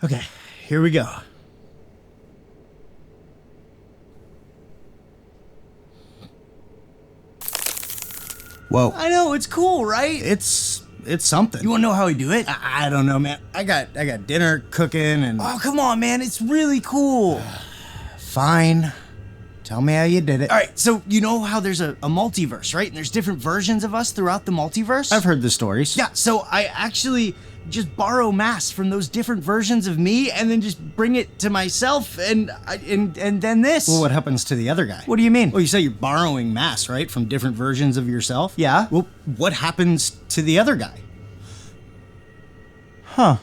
Okay, here we go. Whoa. I know, it's cool, right? It's something. You wanna know how we do it? I don't know, man. I got dinner cooking and... Oh, come on, man, it's really cool. Fine. Tell me how you did it. All right, so you know how there's a multiverse, right? And there's different versions of us throughout the multiverse? I've heard the stories. Yeah, so I actually just borrow masks from those different versions of me and then just bring it to myself and then this. Well, what happens to the other guy? What do you mean? Well, you say you're borrowing masks, right? From different versions of yourself? Yeah. Well, what happens to the other guy? Huh.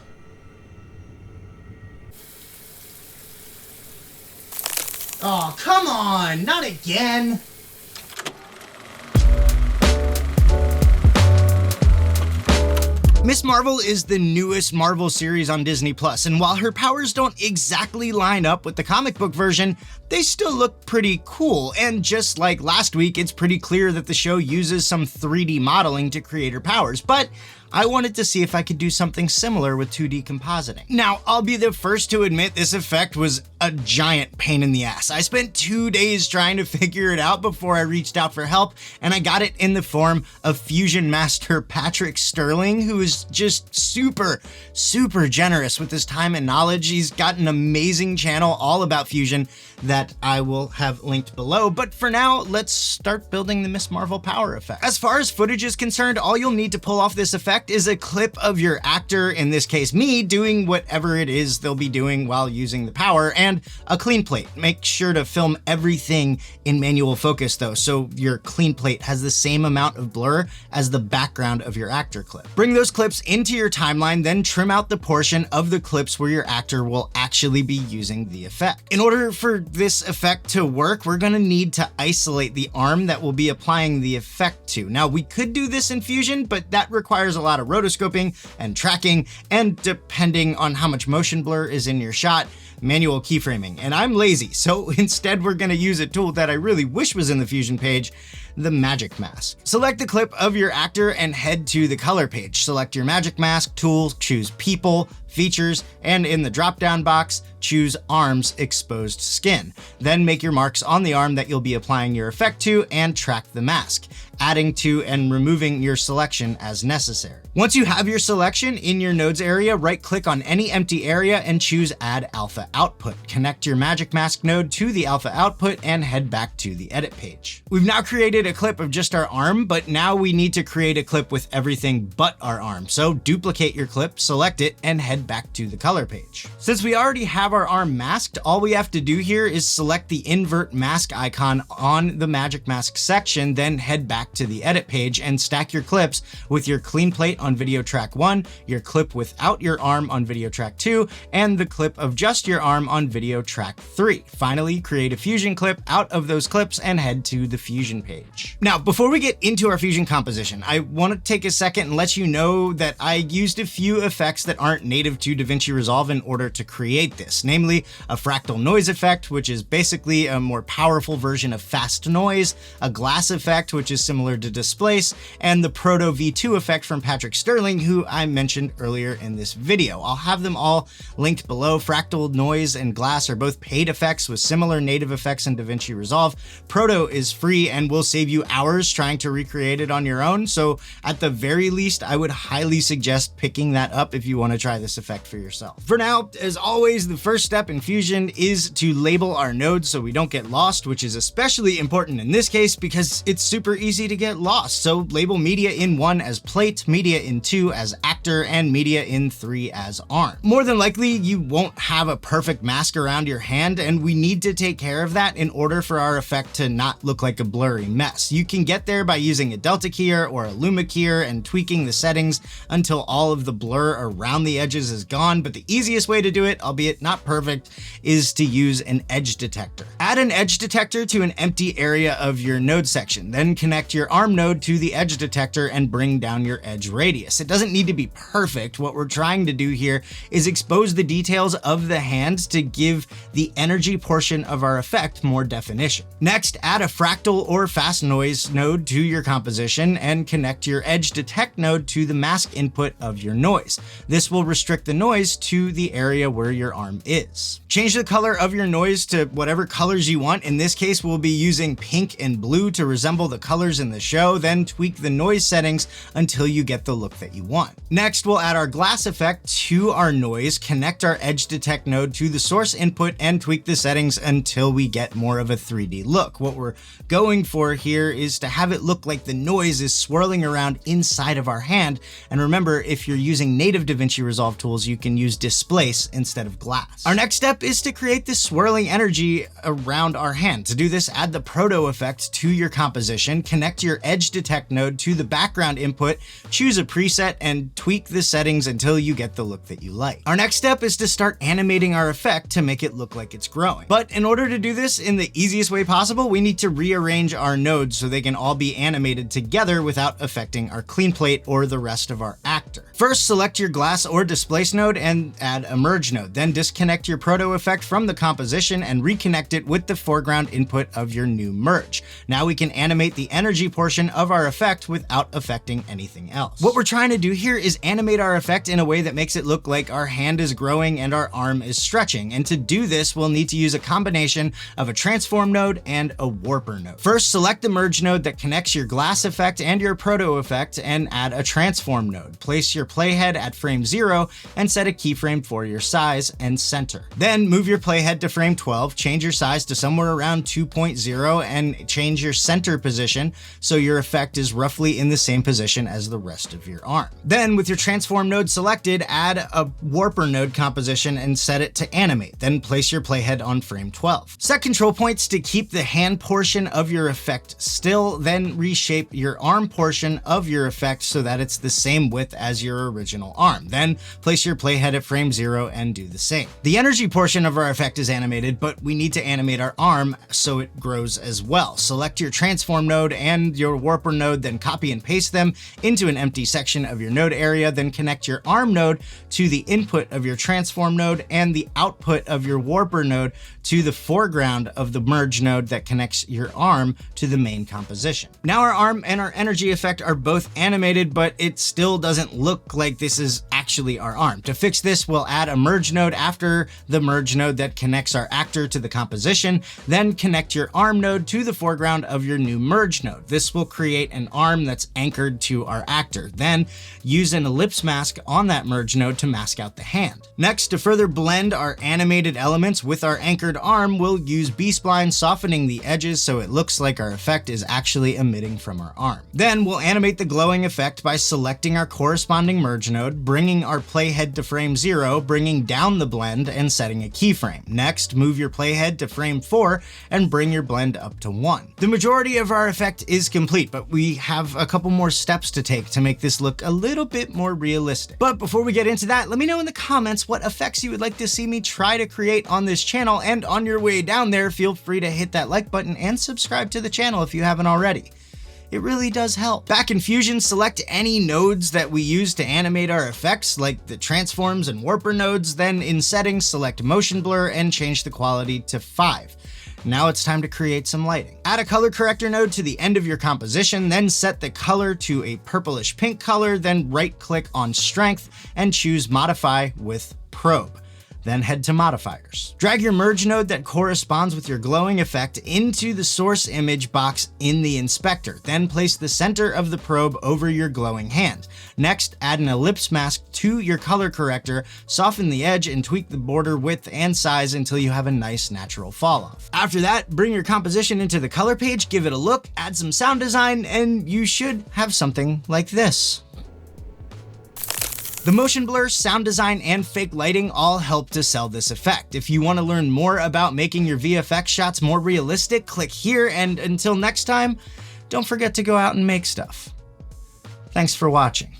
Oh, come on, not again. Miss Marvel is the newest Marvel series on Disney+, and while her powers don't exactly line up with the comic book version, they still look pretty cool, and just like last week, it's pretty clear that the show uses some 3D modeling to create her powers, but I wanted to see if I could do something similar with 2D compositing. Now, I'll be the first to admit this effect was a giant pain in the ass. I spent 2 days trying to figure it out before I reached out for help, and I got it in the form of Fusion Master Patrick Sterling, who is just super generous with his time and knowledge. He's got an amazing channel all about Fusion that I will have linked below, but for now, let's start building the Miss Marvel power effect. As far as footage is concerned, all you'll need to pull off this effect is a clip of your actor, in this case me, doing whatever it is they'll be doing while using the power, and a clean plate. Make sure to film everything in manual focus though, so your clean plate has the same amount of blur as the background of your actor clip. Bring those clips into your timeline, then trim out the portion of the clips where your actor will actually be using the effect. In order for this effect to work, we're gonna need to isolate the arm that we'll be applying the effect to. Now, we could do this in Fusion, but that requires a lot of rotoscoping and tracking, and depending on how much motion blur is in your shot, manual keyframing. And I'm lazy, so instead we're gonna use a tool that I really wish was in the Fusion page, the Magic Mask. Select the clip of your actor and head to the color page. Select your Magic Mask tool, choose People, Features, and in the drop-down box, choose Arms Exposed Skin. Then make your marks on the arm that you'll be applying your effect to and track the mask, adding to and removing your selection as necessary. Once you have your selection in your nodes area, right-click on any empty area and choose Add Alpha Output. Connect your Magic Mask node to the alpha output and head back to the edit page. We've now created a clip of just our arm, but now we need to create a clip with everything but our arm. So duplicate your clip, select it, and head back to the color page. Since we already have our arm masked, all we have to do here is select the invert mask icon on the Magic Mask section, then head back to the edit page and stack your clips with your clean plate on video track 1, your clip without your arm on video track 2, and the clip of just your arm on video track 3. Finally, create a Fusion clip out of those clips and head to the Fusion page. Now, before we get into our Fusion composition, I want to take a second and let you know that I used a few effects that aren't native to Davinci Resolve in order to create this, namely a Fractal Noise effect, which is basically a more powerful version of fast noise, a glass effect, which is similar to displace, and the Proto V2 effect from Patrick Sterling, who I mentioned earlier in this video. I'll have them all linked below. Fractal Noise and Glass are both paid effects with similar native effects in Davinci Resolve. Proto is free and will save you hours trying to recreate it on your own, so at the very least, I would highly suggest picking that up if you want to try this effect for yourself. For now, as always, the first step in Fusion is to label our nodes so we don't get lost, which is especially important in this case because it's super easy to get lost. So label media in 1 as plate, media in 2 as actor, and media in 3 as arm. More than likely, you won't have a perfect mask around your hand, and we need to take care of that in order for our effect to not look like a blurry mess. You can get there by using a delta keyer or a luma keyer and tweaking the settings until all of the blur around the edges is gone, but the easiest way to do it, albeit not perfect, is to use an edge detector. Add an edge detector to an empty area of your node section, then connect your arm node to the edge detector and bring down your edge radius. It doesn't need to be perfect. What we're trying to do here is expose the details of the hand to give the energy portion of our effect more definition. Next, add a fractal or fast noise node to your composition and connect your edge detect node to the mask input of your noise. This will restrict the noise to the area where your arm is. Change the color of your noise to whatever colors you want. In this case, we'll be using pink and blue to resemble the colors in the show, then tweak the noise settings until you get the look that you want. Next, we'll add our glass effect to our noise, connect our edge detect node to the source input, and tweak the settings until we get more of a 3D look. What we're going for here is to have it look like the noise is swirling around inside of our hand. And remember, if you're using native Davinci Resolve tools, you can use displace instead of glass. Our next step is to create this swirling energy around our hand. To do this, add the Proto effect to your composition, connect your edge detect node to the background input, choose a preset, and tweak the settings until you get the look that you like. Our next step is to start animating our effect to make it look like it's growing. But in order to do this in the easiest way possible, we need to rearrange our nodes so they can all be animated together without affecting our clean plate or the rest of our actor. First, select your glass or displace node and add a merge node. Then disconnect your Proto effect from the composition and reconnect it with the foreground input of your new merge. Now we can animate the energy portion of our effect without affecting anything else. What we're trying to do here is animate our effect in a way that makes it look like our hand is growing and our arm is stretching. And to do this, we'll need to use a combination of a transform node and a warper node. First, select the merge node that connects your glass effect and your Proto effect and add a transform node. Place your playhead at frame 0 and set a keyframe for your size and center. Then move your playhead to frame 12, change your size to somewhere around 2.0 and change your center position so your effect is roughly in the same position as the rest of your arm. Then with your transform node selected, add a warper node composition and set it to animate. Then place your playhead on frame 12. Set control points to keep the hand portion of your effect still, then reshape your arm portion of your effect so that it's the same width as your original arm. Then place your playhead at frame 0 and do the same. The energy portion of our effect is animated, but we need to animate our arm so it grows as well. Select your transform node and your warper node, then copy and paste them into an empty section of your node area, then connect your arm node to the input of your transform node and the output of your warper node to the foreground of the merge node that connects your arm to the main composition. Now our arm and our energy effect are both animated, but it still doesn't look like this is actually our arm. To fix this, we'll add a merge node after the merge node that connects our actor to the composition, then connect your arm node to the foreground of your new merge node. This will create an arm that's anchored to our actor. Then use an ellipse mask on that merge node to mask out the hand. Next, to further blend our animated elements with our anchored arm, we'll use B-spline, softening the edges so it looks like our effect is actually emitting from our arm. Then we'll animate the glowing effect by selecting our corresponding merge node, bringing our playhead to frame 0, bringing down the blend, and setting a keyframe. Next, move your playhead to frame 4 and bring your blend up to 1. The majority of our effect is complete, but we have a couple more steps to take to make this look a little bit more realistic. But before we get into that, let me know in the comments what effects you would like to see me try to create on this channel, and on your way down there, feel free to hit that like button and subscribe to the channel if you haven't already. It really does help. Back in Fusion, select any nodes that we use to animate our effects, like the transforms and warper nodes. Then in settings, select motion blur and change the quality to 5. Now it's time to create some lighting. Add a color corrector node to the end of your composition, then set the color to a purplish pink color, then right click on strength and choose modify with probe. Then head to modifiers. Drag your merge node that corresponds with your glowing effect into the source image box in the inspector. Then place the center of the probe over your glowing hand. Next, add an ellipse mask to your color corrector, soften the edge and tweak the border width and size until you have a nice natural fall off. After that, bring your composition into the color page, give it a look, add some sound design, and you should have something like this. The motion blur, sound design, and fake lighting all help to sell this effect. If you want to learn more about making your VFX shots more realistic, click here, and until next time, don't forget to go out and make stuff. Thanks for watching.